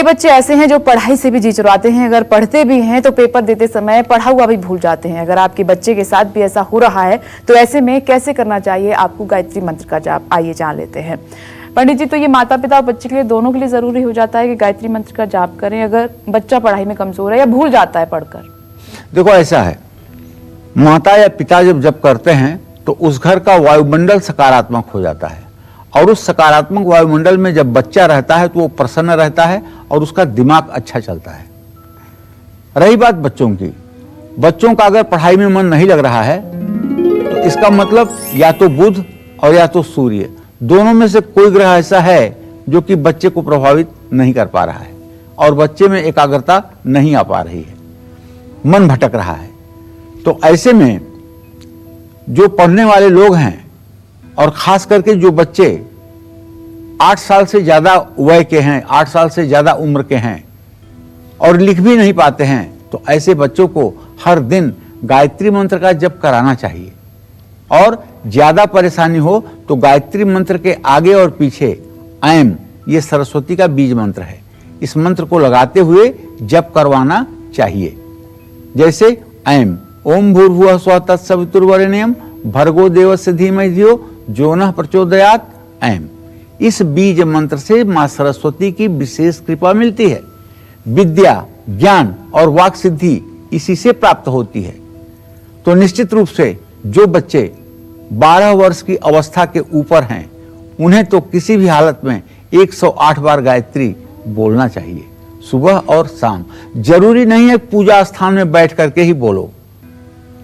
कई बच्चे ऐसे हैं जो पढ़ाई से भी जी चुराते हैं, अगर पढ़ते भी हैं तो पेपर देते समय पढ़ा हुआ भी भूल जाते हैं। अगर आपके बच्चे के साथ भी ऐसा हो रहा है तो ऐसे में कैसे करना चाहिए आपको गायत्री मंत्र का जाप, आइए जान लेते हैं। पंडित जी, तो ये माता पिता और बच्चे के लिए दोनों के लिए जरूरी हो जाता है कि गायत्री मंत्र का जाप करें अगर बच्चा पढ़ाई में कमजोर है या भूल जाता है पढ़कर? देखो, ऐसा है, माता या पिता जब करते हैं तो उस घर का वायुमंडल सकारात्मक हो जाता है और उस सकारात्मक वायुमंडल में जब बच्चा रहता है तो वो प्रसन्न रहता है और उसका दिमाग अच्छा चलता है। रही बात बच्चों की, बच्चों का अगर पढ़ाई में मन नहीं लग रहा है तो इसका मतलब या तो बुध और या तो सूर्य, दोनों में से कोई ग्रह ऐसा है जो कि बच्चे को प्रभावित नहीं कर पा रहा है और बच्चे में एकाग्रता नहीं आ पा रही है, मन भटक रहा है। तो ऐसे में जो पढ़ने वाले लोग हैं और खास करके जो बच्चे 8 साल से ज्यादा वय के हैं, 8 साल से ज्यादा उम्र के हैं और लिख भी नहीं पाते हैं, तो ऐसे बच्चों को हर दिन गायत्री मंत्र का जप कराना चाहिए। और ज्यादा परेशानी हो तो गायत्री मंत्र के आगे और पीछे ऐम, ये सरस्वती का बीज मंत्र है, इस मंत्र को लगाते हुए जप करवाना चाहिए। जैसे ऐम ओम भूर्भुवः स्वः तत्सवितुर्वरेण्यं भर्गो देवस्य धीमहि धियो जो नः प्रचोदयात् ऐम। इस बीज मंत्र से मां सरस्वती की विशेष कृपा मिलती है। विद्या, ज्ञान और वाक सिद्धि इसी से प्राप्त होती है। तो निश्चित रूप से जो बच्चे 12 वर्ष की अवस्था के ऊपर हैं उन्हें तो किसी भी हालत में 108 बार गायत्री बोलना चाहिए, सुबह और शाम। जरूरी नहीं है पूजा स्थान में बैठ करके ही बोलो,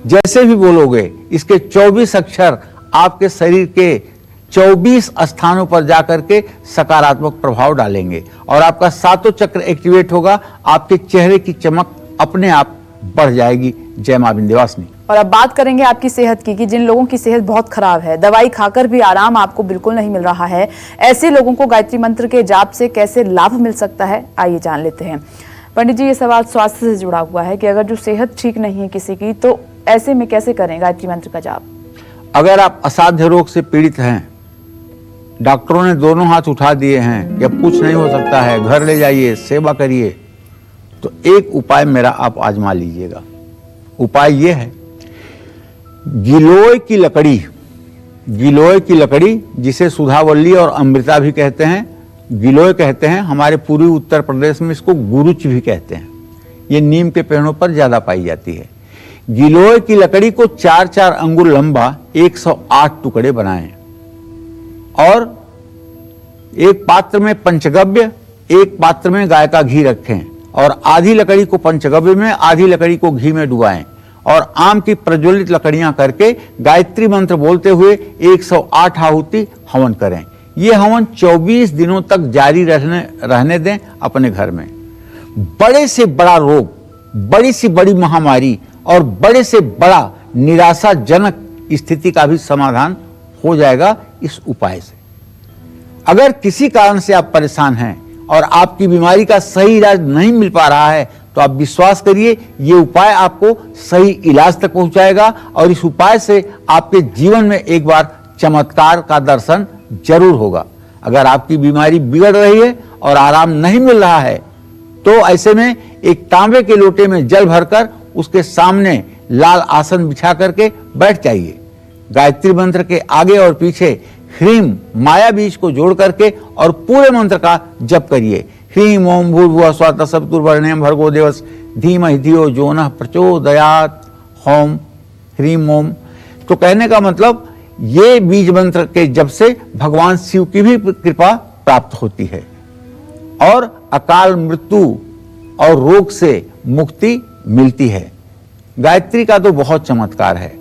जैसे भी बोलोगे इसके 24 अक्षर आपके शरीर के 24 स्थानों पर जाकर के सकारात्मक प्रभाव डालेंगे और आपका सातों चक्र एक्टिवेट होगा, आपके चेहरे की चमक अपने आप बढ़ जाएगी। जय मां विंध्यवासिनी। और अब बात करेंगे आपकी सेहत की कि जिन लोगों की सेहत बहुत खराब है, दवाई खाकर भी आराम आपको बिल्कुल नहीं मिल रहा है, ऐसे लोगों को गायत्री मंत्र के जाप से कैसे लाभ मिल सकता है, आइए जान लेते हैं। पंडित जी, ये सवाल स्वास्थ्य से जुड़ा हुआ है कि अगर जो सेहत ठीक नहीं है किसी की तो ऐसे में कैसे करें गायत्री मंत्र का जाप? अगर आप असाध्य रोग से पीड़ित हैं, डॉक्टरों ने दोनों हाथ उठा दिए हैं कि अब कुछ नहीं हो सकता है, घर ले जाइए, सेवा करिए, तो एक उपाय मेरा आप आजमा लीजिएगा। उपाय ये है, गिलोय की लकड़ी, गिलोय की लकड़ी जिसे सुधावल्ली और अमृता भी कहते हैं, गिलोय कहते हैं, हमारे पूर्वी उत्तर प्रदेश में इसको गुरुच भी कहते हैं। ये नीम के पेड़ों पर ज्यादा पाई जाती है। गिलोय की लकड़ी को 4-4 अंगुल लंबा 108 टुकड़े बनाएं और एक पात्र में पंचगव्य, एक पात्र में गाय का घी रखें और आधी लकड़ी को पंचगव्य में, आधी लकड़ी को घी में डुबाएं और आम की प्रज्वलित लकड़ियां करके गायत्री मंत्र बोलते हुए 108 आहुति हवन करें। ये हवन 24 दिनों तक जारी रहने दें अपने घर में। बड़े से बड़ा रोग, बड़ी सी बड़ी महामारी और बड़े से बड़ा निराशाजनक स्थिति का भी समाधान हो जाएगा इस उपाय से। अगर किसी कारण से आप परेशान हैं और आपकी बीमारी का सही इलाज नहीं मिल पा रहा है तो आप विश्वास करिए, ये उपाय आपको सही इलाज तक पहुंचाएगा और इस उपाय से आपके जीवन में एक बार चमत्कार का दर्शन जरूर होगा। अगर आपकी बीमारी बिगड़ रही है और आराम नहीं मिल रहा है तो ऐसे में एक तांबे के लोटे में जल भरकर उसके सामने लाल आसन बिछा करके बैठ जाइए। गायत्री मंत्र के आगे और पीछे ह्रीम माया बीज को जोड़ करके और पूरे मंत्र का जप करिए। ह्रीम ओम भूर्भुवः स्वः तत्सवितुर्वरेण्यं भर्गो देवस्य धीमहि धियो जो नः प्रचोदयात् होम ह्रीम ओम। तो कहने का मतलब ये बीज मंत्र के जप से भगवान शिव की भी कृपा प्राप्त होती है और अकाल मृत्यु और रोग से मुक्ति मिलती है। गायत्री का तो बहुत चमत्कार है।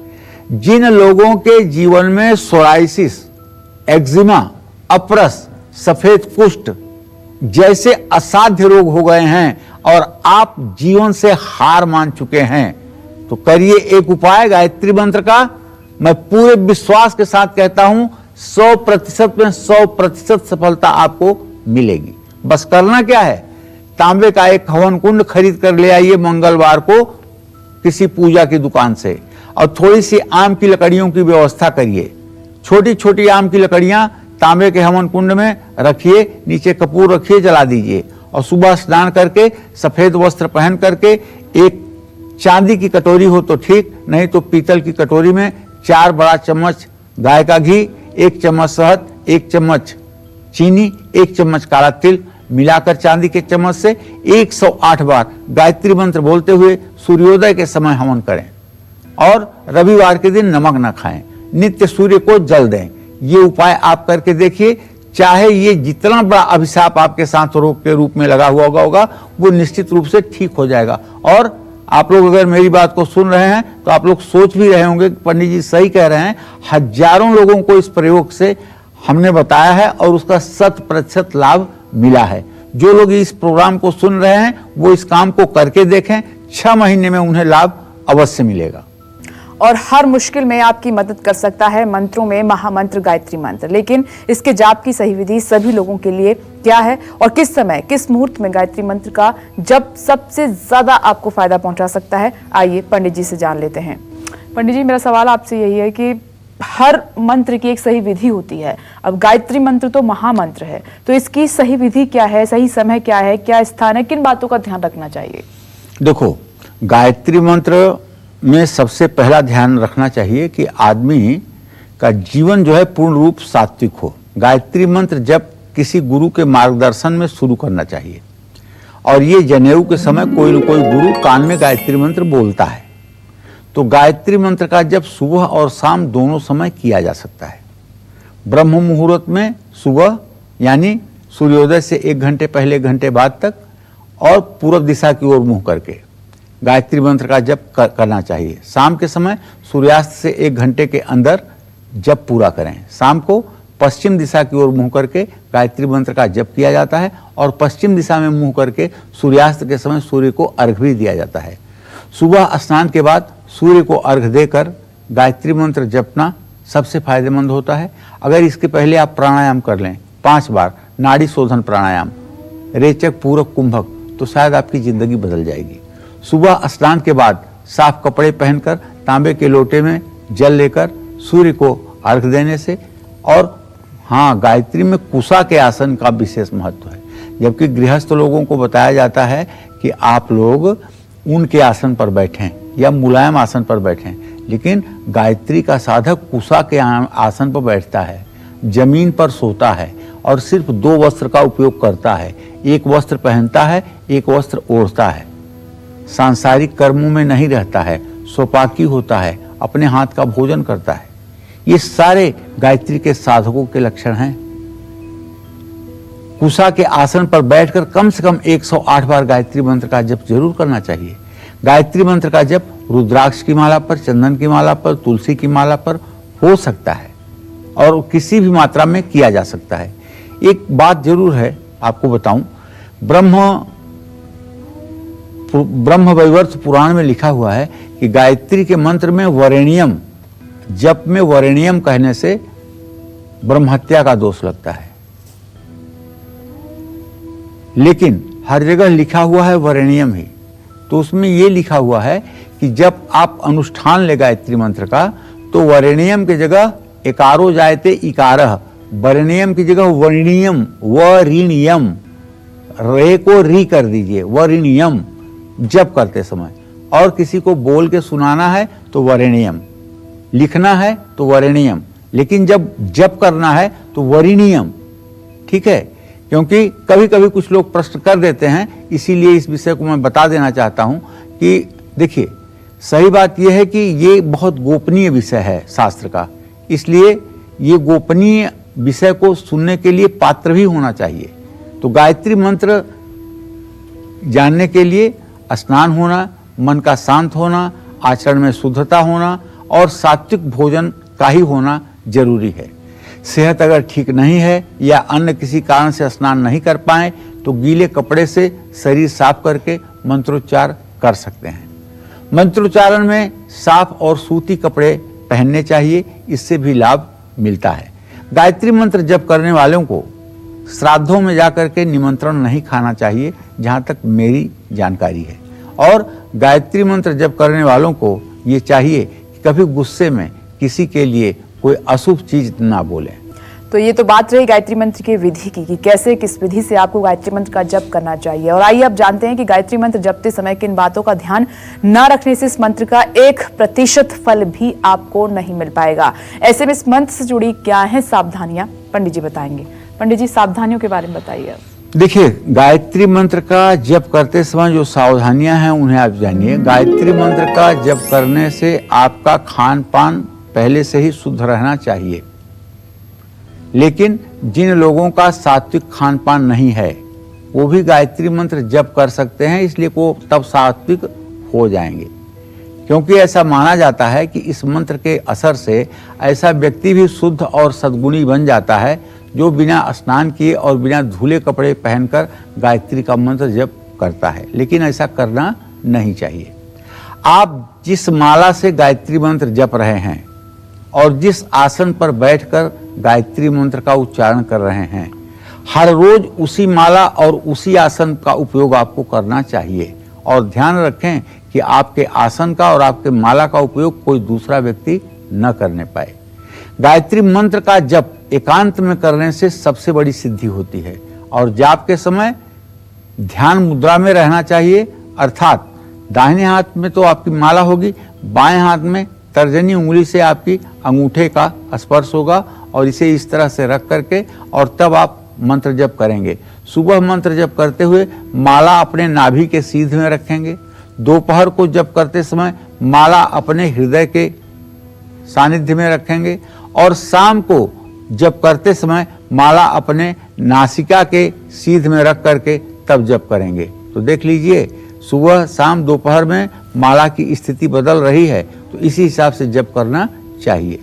जिन लोगों के जीवन में सोराइसिस, एक्जिमा, अपरस, सफेद कुष्ठ जैसे असाध्य रोग हो गए हैं और आप जीवन से हार मान चुके हैं तो करिए एक उपाय गायत्री मंत्र का। मैं पूरे विश्वास के साथ कहता हूं 100% में 100% सफलता आपको मिलेगी। बस करना क्या है, तांबे का एक हवन कुंड खरीद कर ले आइए मंगलवार को किसी पूजा की दुकान से और थोड़ी सी आम की लकड़ियों की व्यवस्था करिए। छोटी छोटी आम की लकड़ियां तांबे के हवन कुंड में रखिए, नीचे कपूर रखिए, जला दीजिए और सुबह स्नान करके सफेद वस्त्र पहन करके एक चांदी की कटोरी हो तो ठीक, नहीं तो पीतल की कटोरी में 4 बड़ा चम्मच गाय का घी, 1 चम्मच शहद, 1 चम्मच चीनी, 1 चम्मच काला तिल मिलाकर चांदी के चम्मच से 108 बार गायत्री मंत्र बोलते हुए सूर्योदय के समय हवन करें और रविवार के दिन नमक न खाएं। नित्य सूर्य को जल दें। ये उपाय आप करके देखिए, चाहे ये जितना बड़ा अभिशाप आपके साथ रोग के रूप में लगा हुआ होगा वो निश्चित रूप से ठीक हो जाएगा। और आप लोग अगर मेरी बात को सुन रहे हैं तो आप लोग सोच भी रहे होंगे कि पंडित जी सही कह रहे हैं। हजारों लोगों को इस प्रयोग से हमने बताया है और उसका 100% लाभ मिला है। जो लोग इस प्रोग्राम को सुन रहे हैं वो इस काम को करके देखें, 6 महीने में उन्हें लाभ अवश्य मिलेगा। और हर मुश्किल में आपकी मदद कर सकता है मंत्रों में महामंत्र गायत्री मंत्र। लेकिन इसके जाप की सही विधि सभी लोगों के लिए क्या है और किस समय किस मुहूर्त में गायत्री मंत्र का जप सबसे ज्यादा आपको फायदा पहुंचा सकता है, आइए पंडित जी से जान लेते हैं। पंडित जी, मेरा सवाल आपसे यही है कि हर मंत्र की एक सही विधि होती है। अब गायत्री मंत्र तो महामंत्र है, तो इसकी सही विधि क्या है, सही समय क्या है, क्या स्थान है, किन बातों का ध्यान रखना चाहिए? देखो, गायत्री मंत्र में सबसे पहला ध्यान रखना चाहिए कि आदमी का जीवन जो है पूर्ण रूप सात्विक हो। गायत्री मंत्र जब किसी गुरु के मार्गदर्शन में शुरू करना चाहिए और ये जनेऊ के समय कोई न कोई गुरु कान में गायत्री मंत्र बोलता है। तो गायत्री मंत्र का जब सुबह और शाम दोनों समय किया जा सकता है। ब्रह्म मुहूर्त में सुबह यानी सूर्योदय से 1 घंटे पहले, 1 घंटे बाद तक, और पूर्व दिशा की ओर मुंह करके गायत्री मंत्र का जप करना चाहिए। शाम के समय सूर्यास्त से 1 घंटे के अंदर जप पूरा करें। शाम को पश्चिम दिशा की ओर मुंह करके गायत्री मंत्र का जप किया जाता है और पश्चिम दिशा में मुंह करके सूर्यास्त के समय सूर्य को अर्घ भी दिया जाता है। सुबह स्नान के बाद सूर्य को अर्घ देकर गायत्री मंत्र जपना सबसे फायदेमंद होता है। अगर इसके पहले आप प्राणायाम कर लें 5 बार, नाड़ी शोधन प्राणायाम, रेचक, पूरक, कुंभक, तो शायद आपकी जिंदगी बदल जाएगी। सुबह स्नान के बाद साफ कपड़े पहनकर तांबे के लोटे में जल लेकर सूर्य को अर्घ देने से, और हाँ, गायत्री में कुशा के आसन का विशेष महत्व है। जबकि गृहस्थ लोगों को बताया जाता है कि आप लोग उनके आसन पर बैठें या मुलायम आसन पर बैठें, लेकिन गायत्री का साधक कुशा के आसन पर बैठता है, जमीन पर सोता है और सिर्फ 2 वस्त्र का उपयोग करता है। 1 वस्त्र पहनता है, 1 वस्त्र ओढ़ता है। सांसारिक कर्मों में नहीं रहता है, सोपाकी होता है, अपने हाथ का भोजन करता है। ये सारे गायत्री के साधकों के लक्षण हैं। कुशा के आसन पर बैठकर कम से कम 108 बार गायत्री मंत्र का जप जरूर करना चाहिए। गायत्री मंत्र का जप रुद्राक्ष की माला पर, चंदन की माला पर, तुलसी की माला पर हो सकता है और किसी भी मात्रा में किया जा सकता है। एक बात जरूर है, आपको बताऊं, ब्रह्म वैवर्त पुराण में लिखा हुआ है कि गायत्री के मंत्र में वरेण्यम, जप में वरेण्यम कहने से ब्रह्महत्या का दोष लगता है। लेकिन हर जगह लिखा हुआ है वरेण्यम ही, तो उसमें यह लिखा हुआ है कि जब आप अनुष्ठान ले गायत्री मंत्र का तो वरेण्यम की जगह एकारो जायते इकारह, वरेण्यम की जगह वरिण्यम, वरिण्यम, रे को री कर दीजिए, वरिण्यम जप करते समय। और किसी को बोल के सुनाना है तो वरेण्यम, लिखना है तो वरेण्यम, लेकिन जब जप करना है तो वरिण्यम, ठीक है? क्योंकि कभी कभी कुछ लोग प्रश्न कर देते हैं, इसीलिए इस विषय को मैं बता देना चाहता हूं कि देखिए, सही बात यह है कि ये बहुत गोपनीय विषय है शास्त्र का, इसलिए ये गोपनीय विषय को सुनने के लिए पात्र भी होना चाहिए। तो गायत्री मंत्र जानने के लिए स्नान होना, मन का शांत होना, आचरण में शुद्धता होना और सात्विक भोजन का ही होना जरूरी है। सेहत अगर ठीक नहीं है या अन्य किसी कारण से स्नान नहीं कर पाए तो गीले कपड़े से शरीर साफ करके मंत्रोच्चार कर सकते हैं। मंत्रोच्चारण में साफ और सूती कपड़े पहनने चाहिए, इससे भी लाभ मिलता है। गायत्री मंत्र जप करने वालों को श्राद्धों में जाकर के निमंत्रण नहीं खाना चाहिए, जहाँ तक मेरी जानकारी है। और गायत्री मंत्र जप करने वालों को ये चाहिए कि कभी गुस्से में किसी के लिए कोई अशुभ चीज ना बोले। तो ये तो बात रही गायत्री मंत्र की विधि की, कैसे किस विधि से आपको गायत्री मंत्र का जप करना चाहिए। और आइए अब जानते हैं कि गायत्री मंत्र जपते समय किन बातों का ध्यान न रखने से इस मंत्र का 1% फल भी आपको नहीं मिल पाएगा। ऐसे में इस मंत्र से जुड़ी क्या है सावधानियां, पंडित जी बताएंगे। पंडित जी, सावधानियों के बारे में बताइए। देखिए, गायत्री मंत्र का जप करते समय जो सावधानियां हैं उन्हें आप जानिए। गायत्री मंत्र का जप करने से आपका खान पान पहले से ही शुद्ध रहना चाहिए, लेकिन जिन लोगों का सात्विक खान पान नहीं है वो भी गायत्री मंत्र जप कर सकते हैं, इसलिए वो तब सात्विक हो जाएंगे। क्योंकि ऐसा माना जाता है कि इस मंत्र के असर से ऐसा व्यक्ति भी शुद्ध और सद्गुणी बन जाता है जो बिना स्नान किए और बिना धुले कपड़े पहनकर गायत्री का मंत्र जप करता है, लेकिन ऐसा करना नहीं चाहिए। आप जिस माला से गायत्री मंत्र जप रहे हैं और जिस आसन पर बैठकर गायत्री मंत्र का उच्चारण कर रहे हैं, हर रोज उसी माला और उसी आसन का उपयोग आपको करना चाहिए। और ध्यान रखें कि आपके आसन का और आपके माला का उपयोग कोई दूसरा व्यक्ति न करने पाए। गायत्री मंत्र का जप एकांत में करने से सबसे बड़ी सिद्धि होती है। और जाप के समय ध्यान मुद्रा में रहना चाहिए, अर्थात दाहिने हाथ में तो आपकी माला होगी, बाएं हाथ में तर्जनी उंगली से आपकी अंगूठे का स्पर्श होगा और इसे इस तरह से रख करके और तब आप मंत्र जप करेंगे। सुबह मंत्र जप करते हुए माला अपने नाभि के सीध में रखेंगे। दोपहर को जप करते समय माला अपने हृदय के सानिध्य में रखेंगे और शाम को जप करते समय माला अपने नासिका के सीध में रख करके तब जप करेंगे। तो देख लीजिए, सुबह शाम दोपहर में माला की स्थिति बदल रही है, तो इसी हिसाब से जप करना चाहिए।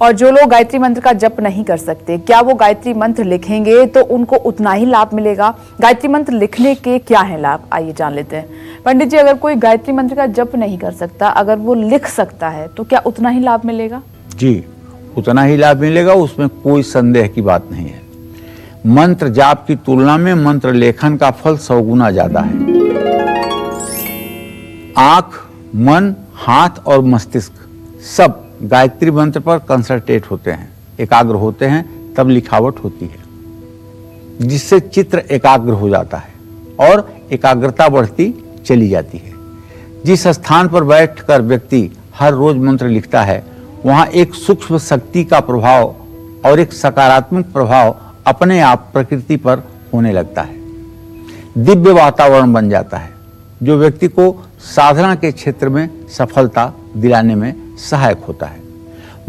और जो लोग गायत्री मंत्र का जप नहीं कर सकते, क्या वो गायत्री मंत्र लिखेंगे तो उनको उतना ही लाभ मिलेगा? गायत्री मंत्र लिखने के क्या है लाभ, आइए जान लेते हैं। पंडित जी, अगर कोई गायत्री मंत्र का जप नहीं कर सकता, अगर वो लिख सकता है तो क्या उतना ही लाभ मिलेगा? जी, उतना ही लाभ मिलेगा, उसमें कोई संदेह की बात नहीं है। मंत्र जाप की तुलना में मंत्र लेखन का फल 100 गुना ज्यादा है। आंख, मन, हाथ और मस्तिष्क सब गायत्री मंत्र पर कंसंट्रेट होते हैं, एकाग्र होते हैं, तब लिखावट होती है, जिससे चित्र एकाग्र हो जाता है और एकाग्रता बढ़ती चली जाती है। जिस स्थान पर बैठकर व्यक्ति हर रोज मंत्र लिखता है, वहां एक सूक्ष्म शक्ति का प्रभाव और एक सकारात्मक प्रभाव अपने आप प्रकृति पर होने लगता है। दिव्य वातावरण बन जाता है, जो व्यक्ति को साधना के क्षेत्र में सफलता दिलाने में सहायक होता है।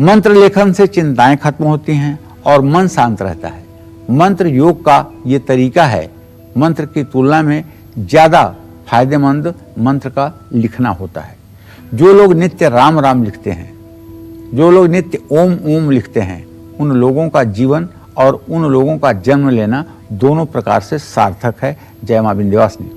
मंत्र लेखन से चिंताएं खत्म होती हैं और मन शांत रहता है। मंत्र योग का ये तरीका है, मंत्र की तुलना में ज्यादा फायदेमंद मंत्र का लिखना होता है। जो लोग नित्य राम राम लिखते हैं, जो लोग नित्य ओम ओम लिखते हैं, उन लोगों का जीवन और उन लोगों का जन्म लेना दोनों प्रकार से सार्थक है। जय मां विंध्यवासिनी।